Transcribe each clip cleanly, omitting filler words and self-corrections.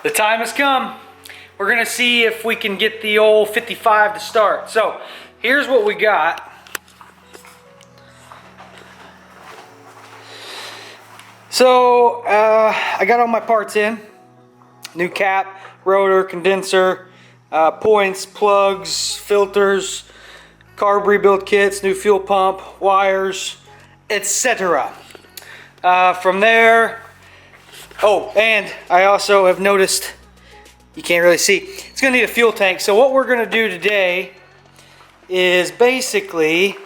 The time has come. We're gonna see if we can get the old 55 to start. So here's what we got. So I got all my parts in. New cap, rotor, condenser, points, plugs, filters, carb rebuild kits, new fuel pump, wires, etc. From there, oh, and I also have noticed, you can't really see, it's gonna need a fuel tank. So what we're gonna do today is basically,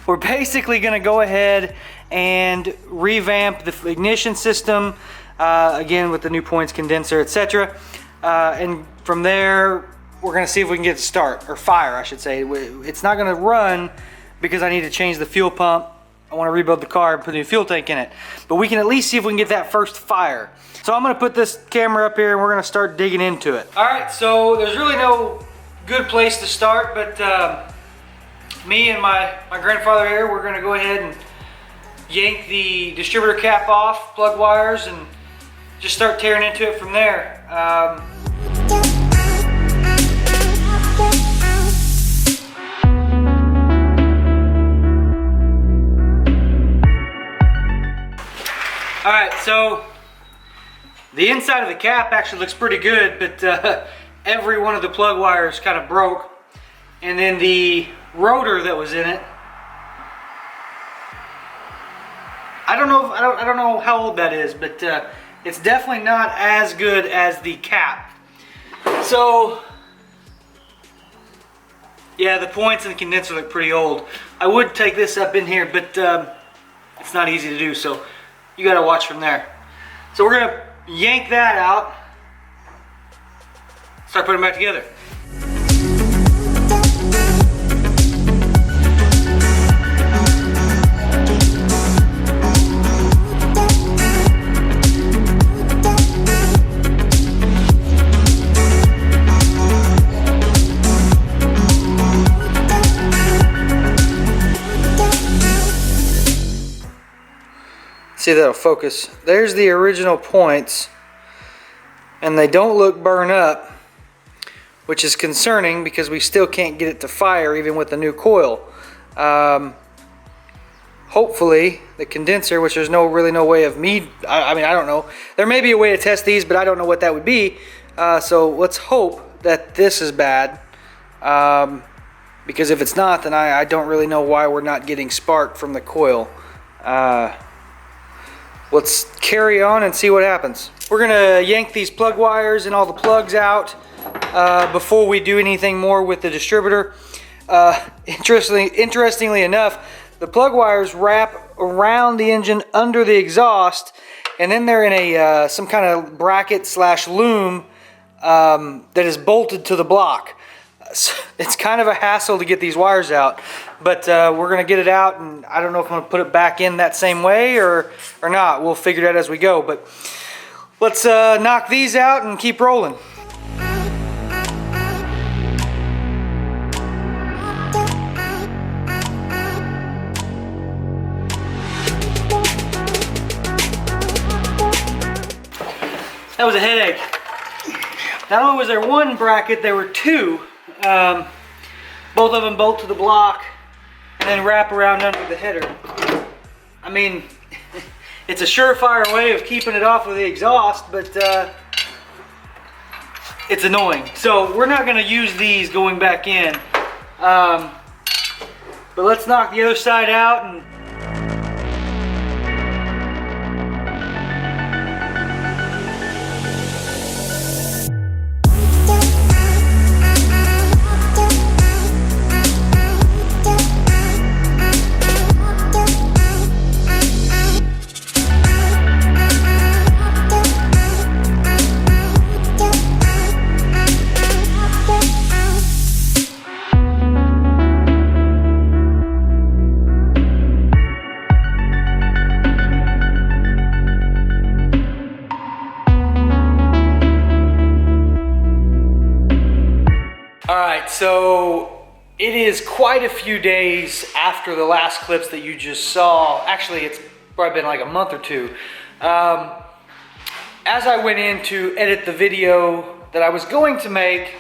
we're basically gonna go ahead and revamp the ignition system, again with the new points, condenser, etc. And from there, we're gonna see if we can get it to start, or fire I should say. It's not gonna run because I need to change the fuel pump. I wanna rebuild the car and put a new fuel tank in it. But we can at least see if we can get that first fire. So I'm gonna put this camera up here and we're gonna start digging into it. All right, so there's really no good place to start, but me and my grandfather here, we're gonna go ahead and yank the distributor cap off, plug wires, and just start tearing into it from there. All right, so the inside of the cap actually looks pretty good, but every one of the plug wires kind of broke. And then the rotor that was in it, I don't know how old that is, but it's definitely not as good as the cap. So yeah, the points and the condenser look pretty old. I would take this up in here, but it's not easy to do, so you gotta watch from there. So we're gonna yank that out, start putting them back together. See, that'll focus. There's the original points, and they don't look burned up, which is concerning because we still can't get it to fire even with the new coil. Hopefully the condenser, which there's really no way of me, I mean, I don't know. There may be a way to test these, but I don't know what that would be. So let's hope that this is bad, because if it's not, then I don't really know why we're not getting spark from the coil. Let's carry on and see what happens. We're gonna yank these plug wires and all the plugs out before we do anything more with the distributor. Interestingly enough, the plug wires wrap around the engine under the exhaust, and then they're in a some kind of bracket slash loom that is bolted to the block. So it's kind of a hassle to get these wires out, but we're gonna get it out, and I don't know if I'm gonna put it back in that same way or not. We'll figure it out as we go, but let's knock these out and keep rolling. That was a headache. Not only was there one bracket, there were two. Both of them bolt to the block and then wrap around under the header. I mean, it's a surefire way of keeping it off of the exhaust, but it's annoying. So we're not going to use these going back in. But let's knock the other side out and so it is quite a few days after the last clips that you just saw. Actually, it's probably been like a month or two. As I went in to edit the video that I was going to make,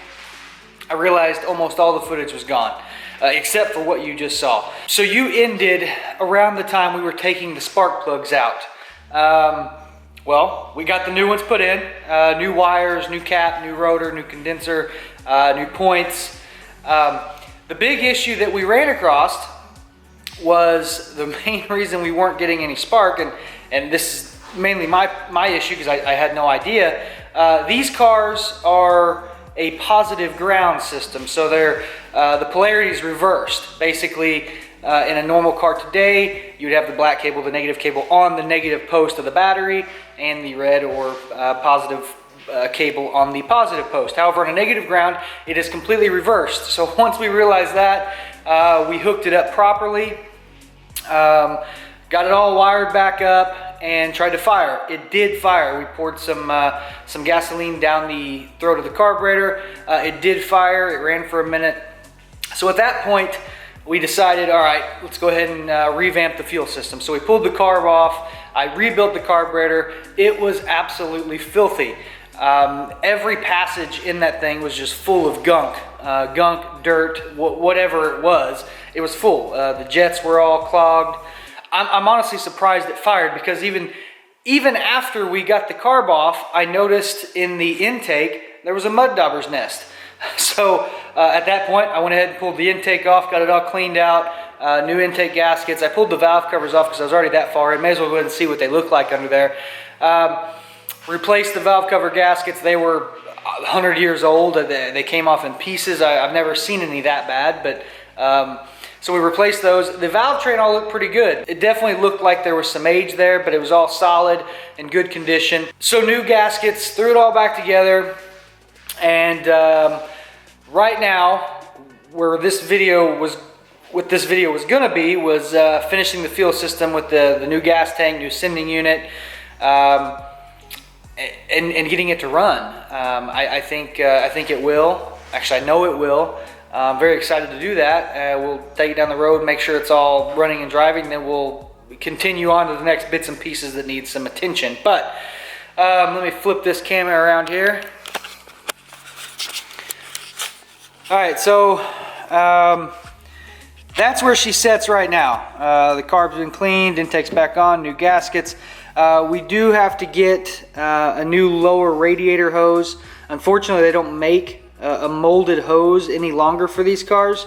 I realized almost all the footage was gone, except for what you just saw. So you ended around the time we were taking the spark plugs out. Well, we got the new ones put in, new wires, new cap, new rotor, new condenser, new points. The big issue that we ran across was the main reason we weren't getting any spark, and this is mainly my issue because I had no idea. These cars are a positive ground system, so they're the polarity is reversed. Basically, in a normal car today, you would have the black cable, the negative cable on the negative post of the battery, and the red or positive cable on the positive post. However, on a negative ground, it is completely reversed. So once we realized that, we hooked it up properly, got it all wired back up, and tried to fire. It did fire. We poured some gasoline down the throat of the carburetor. It did fire. It ran for a minute. So at that point, we decided, all right, let's go ahead and revamp the fuel system. So we pulled the carb off. I rebuilt the carburetor. It was absolutely filthy. Every passage in that thing was just full of gunk, dirt, whatever it was. It was full. The jets were all clogged. I'm honestly surprised it fired, because even after we got the carb off, I noticed in the intake there was a mud dauber's nest. So at that point, I went ahead and pulled the intake off, got it all cleaned out, new intake gaskets. I pulled the valve covers off because I was already that far in. May as well go ahead and see what they look like under there. Replaced the valve cover gaskets. They were 100 years old. They came off in pieces. I've never seen any that bad, but so we replaced those. The valve train all looked pretty good. It definitely looked like there was some age there, but it was all solid and good condition. So new gaskets, threw it all back together, and right now, what this video was gonna be was finishing the fuel system with the new gas tank, new sending unit, and getting it to run. I think it will. Actually, I know it will. I'm very excited to do that. We'll take it down the road, make sure it's all running and driving, then we'll continue on to the next bits and pieces that need some attention. But let me flip this camera around here. All right, so that's where she sits right now. The carb's been cleaned, intake's back on, new gaskets. We do have to get a new lower radiator hose. Unfortunately, they don't make a molded hose any longer for these cars,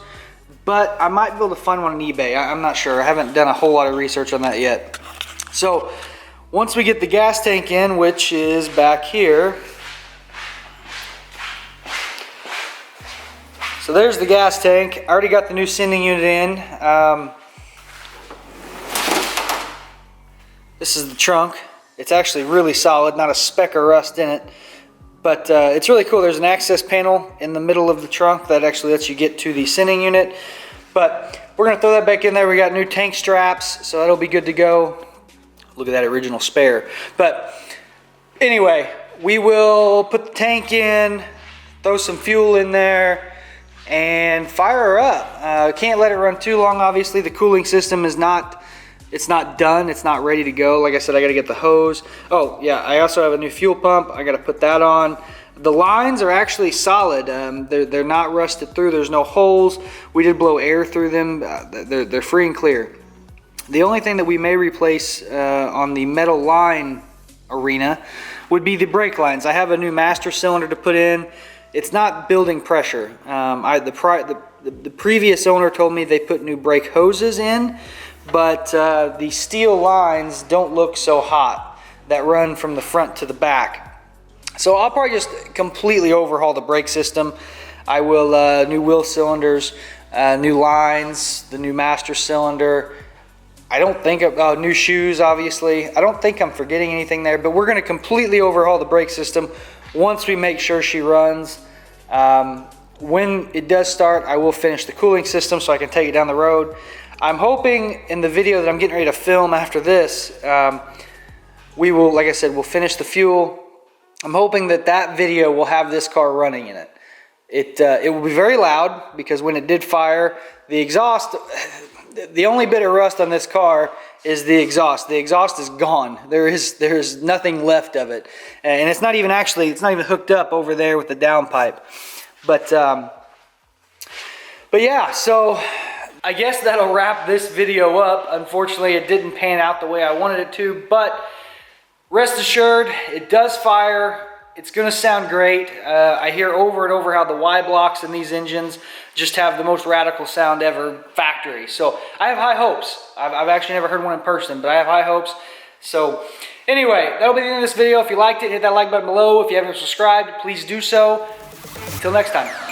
but I might be able to find one on eBay. I'm not sure. I haven't done a whole lot of research on that yet. So once we get the gas tank in, which is back here, so there's the gas tank. I already got the new sending unit in. This is the trunk. It's actually really solid, not a speck of rust in it. But it's really cool. There's an access panel in the middle of the trunk that actually lets you get to the sending unit. But we're gonna throw that back in there. We got new tank straps, so that'll be good to go. Look at that original spare. But anyway, we will put the tank in, throw some fuel in there, and fire her up. Can't let it run too long, obviously. The cooling system is not done. It's not ready to go. Like I said, I got to get the hose. Oh yeah, I also have a new fuel pump. I got to put that on. The lines are actually solid. They're not rusted through. There's no holes. We did blow air through them. They're free and clear. The only thing that we may replace on the metal line arena would be the brake lines. I have a new master cylinder to put in. It's not building pressure. The previous owner told me they put new brake hoses in, but the steel lines don't look so hot that run from the front to the back. So I'll probably just completely overhaul the brake system. I will new wheel cylinders, new lines, the new master cylinder. I don't think new shoes, obviously. I don't think I'm forgetting anything there, but we're going to completely overhaul the brake system once we make sure she runs. When it does start, I will finish the cooling system so I can take it down the road. I'm hoping in the video that I'm getting ready to film after this, we will, like I said, we'll finish the fuel. I'm hoping that video will have this car running in it. It will be very loud because when it did fire, the exhaust, the only bit of rust on this car is the exhaust. The exhaust is gone. There's nothing left of it, and it's not even hooked up over there with the downpipe. But yeah, so I guess that'll wrap this video up. Unfortunately, it didn't pan out the way I wanted it to, but rest assured, it does fire. It's gonna sound great. I hear over and over how the Y blocks in these engines just have the most radical sound ever factory. So I have high hopes. I've actually never heard one in person, but I have high hopes. So anyway, that'll be the end of this video. If you liked it, hit that like button below. If you haven't subscribed, please do so. Until next time.